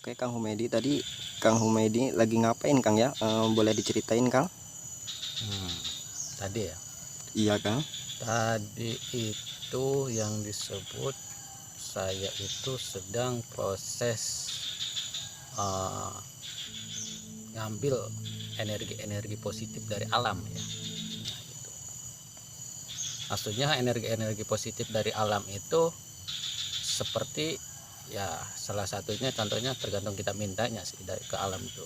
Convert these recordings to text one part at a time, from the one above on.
Oke Kang Humedi, tadi Kang Humedi lagi ngapain Kang ya? Boleh diceritain Kang? Hmm, tadi ya. Iya Kang. Tadi itu yang disebut saya itu sedang proses eh, ngambil energi-energi positif dari alam ya. Nah, itu. Maksudnya energi-energi positif dari alam itu seperti ya salah satunya contohnya tergantung kita mintanya sih dari ke alam itu.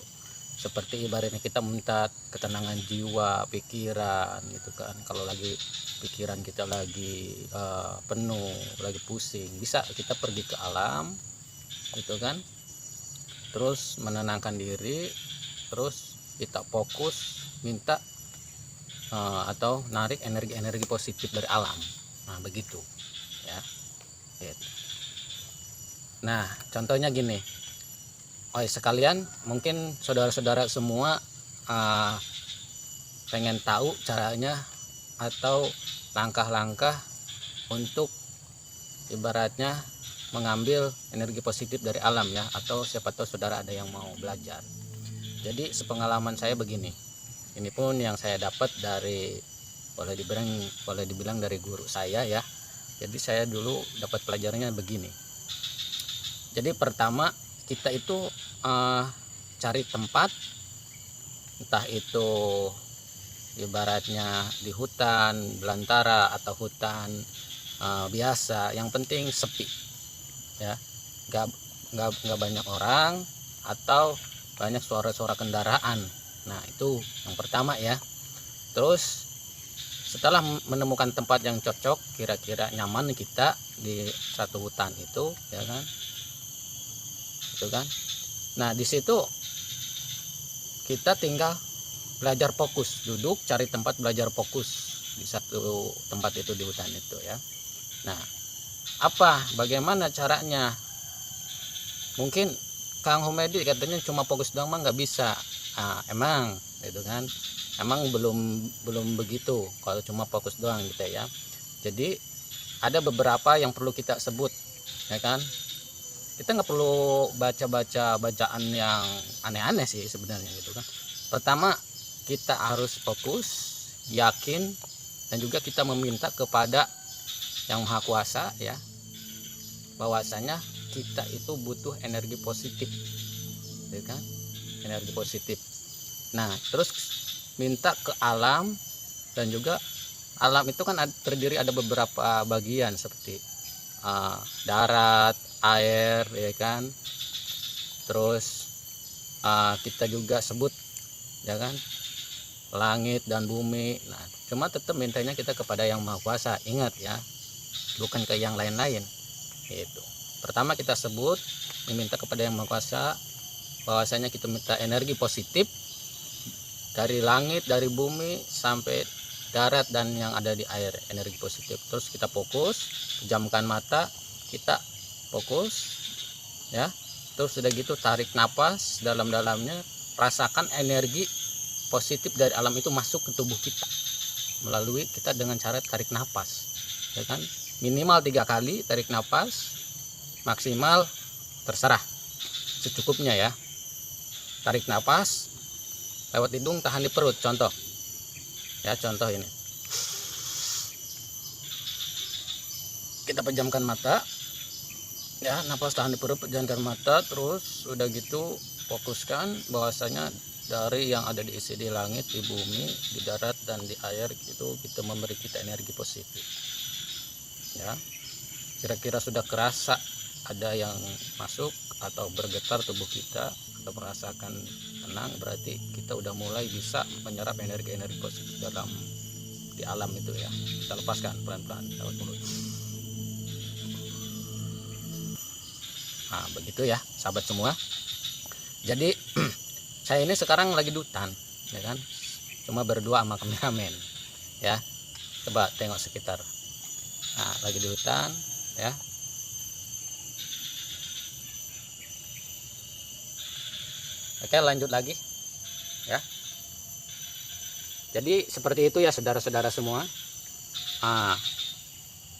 Seperti ibaratnya kita minta ketenangan jiwa, pikiran gitu kan. Kalau lagi pikiran kita lagi penuh, lagi pusing, bisa kita pergi ke alam gitu kan. Terus menenangkan diri, terus kita fokus minta atau narik energi-energi positif dari alam. Nah, begitu ya. Gitu. Nah, contohnya gini. Oh, sekalian mungkin saudara-saudara semua uh, pengen tahu caranya atau langkah-langkah untuk ibaratnya mengambil energi positif dari alam ya, atau siapa tahu saudara ada yang mau belajar. Jadi sepengalaman saya begini, ini pun yang saya dapat dari boleh dibilang dari guru saya ya. Jadi saya dulu dapat pelajarannya begini. Jadi pertama kita itu uh, cari tempat, entah itu ibaratnya di hutan belantara atau hutan biasa, yang penting sepi ya, nggak nggak banyak orang atau banyak suara-suara kendaraan. Nah, itu yang pertama ya. Terus setelah menemukan tempat yang cocok, kira-kira nyaman kita di satu hutan itu ya kan, itu kan. Nah, di situ kita tinggal belajar fokus, duduk cari tempat belajar fokus di satu tempat itu, di hutan itu ya. Nah, bagaimana caranya? Mungkin Kang Humedi katanya cuma fokus doang mah nggak bisa. Emang gitu kan, emang belum begitu kalau cuma fokus doang gitu ya. Jadi ada beberapa yang perlu kita sebut ya kan. Kita nggak perlu baca-baca bacaan yang aneh-aneh sih sebenarnya gitu kan. Pertama, kita harus fokus, yakin, dan juga kita meminta kepada yang maha kuasa ya, bahwasanya kita itu butuh energi positif ya kan, energi positif. Nah, terus minta ke alam, dan juga alam itu kan terdiri ada beberapa bagian seperti darat, air ya kan. Terus kita juga sebut ya kan langit dan bumi. Nah, cuma tetap mintanya kita kepada yang maha kuasa, ingat ya, bukan ke yang lain-lain. Itu pertama kita sebut, meminta kepada yang maha kuasa bahwasanya kita minta energi positif dari langit, dari bumi sampai darat dan yang ada di air, energi positif. Terus kita fokus, pejamkan mata, kita fokus ya. Terus sudah gitu tarik napas dalam-dalamnya, rasakan energi positif dari alam itu masuk ke tubuh kita melalui kita dengan cara tarik napas ya kan, minimal 3 kali tarik napas, maksimal terserah secukupnya ya. Tarik napas lewat hidung, tahan di perut, contoh ya, contoh ini kita pejamkan mata ya, napas tahan di perut, pejamkan mata. Terus udah gitu fokuskan bahwasanya dari yang ada di isi di langit, di bumi, di darat, dan di air itu kita memberi kita energi positif ya. Kira-kira sudah kerasa ada yang masuk atau bergetar tubuh kita atau merasakan tenang, berarti kita udah mulai bisa menyerap energi-energi positif dalam di alam itu ya. Kita lepaskan pelan-pelan lewat mulut. Nah, begitu ya sahabat semua. Jadi saya ini sekarang lagi di hutan ya kan, cuma berdua sama kameramen ya. Coba tengok sekitar. Nah, lagi di hutan ya. Oke, lanjut lagi ya. Jadi seperti itu ya saudara-saudara semua.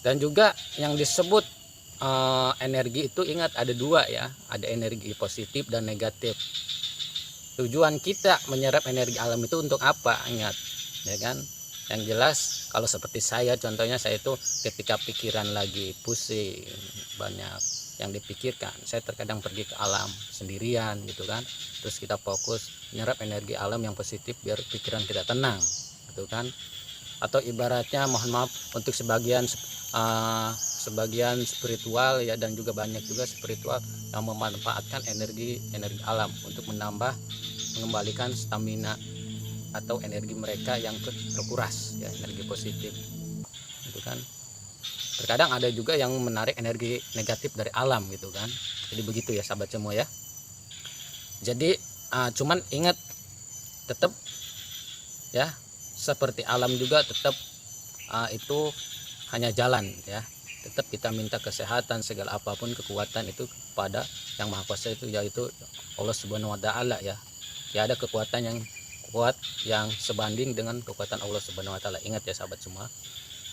Dan juga yang disebut energi itu ingat ada dua ya, ada energi positif dan negatif. Tujuan kita menyerap energi alam itu untuk apa? Ingat, ya kan? Yang jelas kalau seperti saya, contohnya saya itu ketika pikiran lagi pusing, banyak yang dipikirkan, saya terkadang pergi ke alam sendirian gitu kan. Terus kita fokus menyerap energi alam yang positif biar pikiran kita tenang, gitu kan. Atau ibaratnya mohon maaf untuk sebagian spiritual ya, dan juga banyak juga spiritual yang memanfaatkan energi alam untuk mengembalikan stamina atau energi mereka yang terkuras ya, energi positif gitu kan. Terkadang ada juga yang menarik energi negatif dari alam gitu kan. Jadi begitu ya sahabat semua ya. Jadi cuman ingat tetap ya, seperti alam juga tetap itu hanya jalan ya. Tetap kita minta kesehatan, segala apapun kekuatan itu kepada yang maha kuasa, itu yaitu Allah Subhanahu wa taala ya. Ya, ada kekuatan yang kuat yang sebanding dengan kekuatan Allah Subhanahu wa taala. Ingat ya sahabat semua.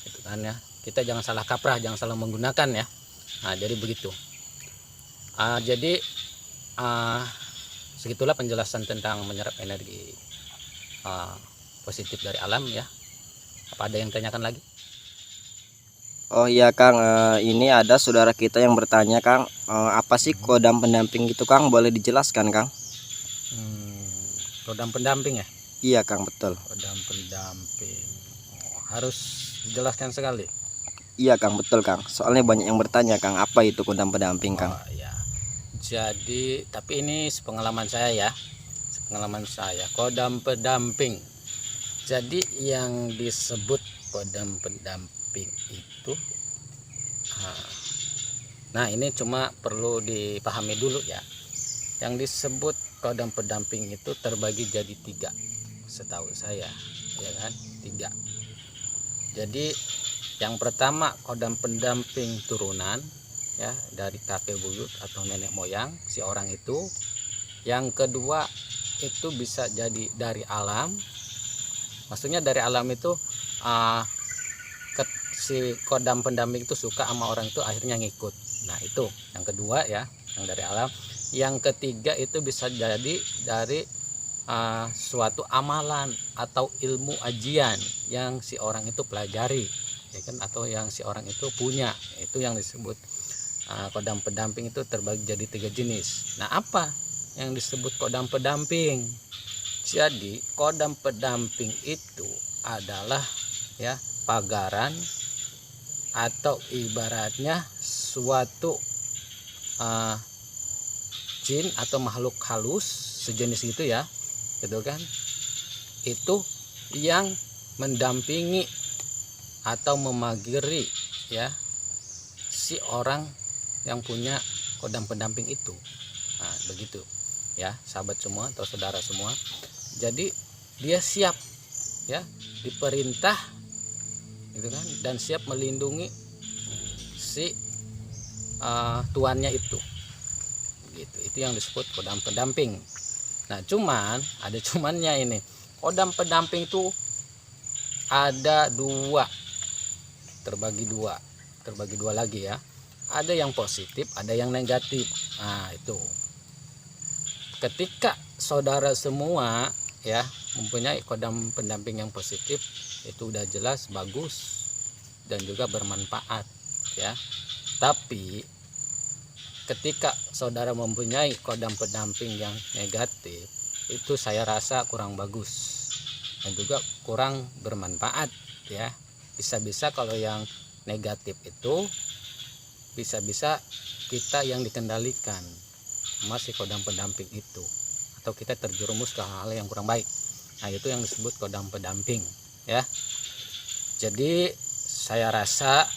Itu kan ya. Kita jangan salah kaprah, jangan salah menggunakan ya. Nah, jadi begitu. Jadi segitulah penjelasan tentang menyerap energi positif dari alam ya. Apa ada yang tanyakan lagi? Oh iya Kang, ini ada saudara kita yang bertanya Kang, apa sih kodam pendamping itu Kang, boleh dijelaskan Kang? Kodam pendamping ya? Iya Kang, betul. Kodam pendamping. Harus dijelaskan sekali. Iya Kang, betul Kang. Soalnya banyak yang bertanya Kang, apa itu kodam pendamping Kang? Oh ya. Jadi, tapi ini sepengalaman saya ya. Sepengalaman saya, kodam pendamping. Jadi yang disebut kodam pendamping itu, nah ini cuma perlu dipahami dulu ya. Yang disebut kodam pendamping itu terbagi jadi 3 setahu saya ya kan, 3. Jadi yang pertama kodam pendamping turunan ya, dari kakek buyut atau nenek moyang si orang itu. Yang kedua itu bisa jadi dari alam. Maksudnya dari alam itu si kodam pendamping itu suka sama orang itu, akhirnya ngikut. Nah itu yang kedua ya, yang dari alam. Yang ketiga itu bisa jadi dari suatu amalan atau ilmu ajian yang si orang itu pelajari ya kan, atau yang si orang itu punya. Itu yang disebut kodam pendamping. Itu terbagi jadi 3 jenis. Nah apa yang disebut kodam pendamping? Jadi kodam pendamping itu adalah ya pagaran atau ibaratnya suatu jin atau makhluk halus sejenis gitu ya, gitu kan. Itu yang mendampingi atau memagiri ya si orang yang punya kodam pendamping itu. Nah, begitu ya sahabat semua atau saudara semua. Jadi dia siap ya diperintah gitu kan, dan siap melindungi si tuannya itu gitu. Itu yang disebut kodam pendamping. Nah cuman ada cumannya ini, kodam pendamping itu ada 2, terbagi dua lagi ya. Ada yang positif, ada yang negatif. Nah itu ketika saudara semua ya mempunyai kodam pendamping yang positif, itu udah jelas bagus dan juga bermanfaat ya. Tapi ketika saudara mempunyai kodam pendamping yang negatif, itu saya rasa kurang bagus dan juga kurang bermanfaat ya. Bisa-bisa kalau yang negatif itu bisa-bisa kita yang dikendalikan masih kodam pendamping itu, atau kita terjerumus ke hal yang kurang baik. Nah itu yang disebut kodam pendamping ya. Jadi saya rasa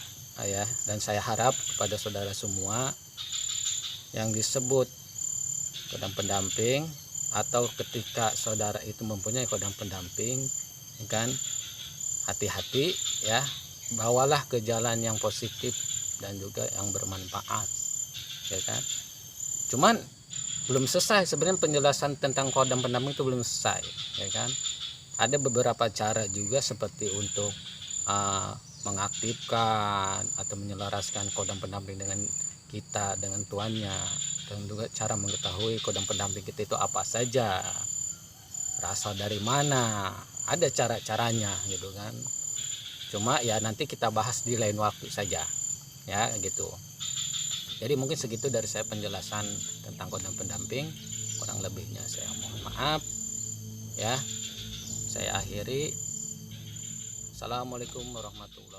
ya, dan saya harap kepada saudara semua yang disebut kodam pendamping, atau ketika saudara itu mempunyai kodam pendamping kan, hati-hati ya, bawalah ke jalan yang positif dan juga yang bermanfaat ya kan. Cuman belum selesai sebenarnya penjelasan tentang kodam pendamping itu, belum selesai ya kan. Ada beberapa cara juga seperti untuk mengaktifkan atau menyelaraskan kodam pendamping dengan kita, dengan tuannya, dan juga cara mengetahui kodam pendamping kita itu apa saja, berasal dari mana, ada cara-caranya gitu kan. Cuma ya nanti kita bahas di lain waktu saja ya gitu. Jadi mungkin segitu dari saya penjelasan tentang kodam pendamping. Kurang lebihnya saya mohon maaf ya. Saya akhiri. Assalamualaikum warahmatullahi wabarakatuh.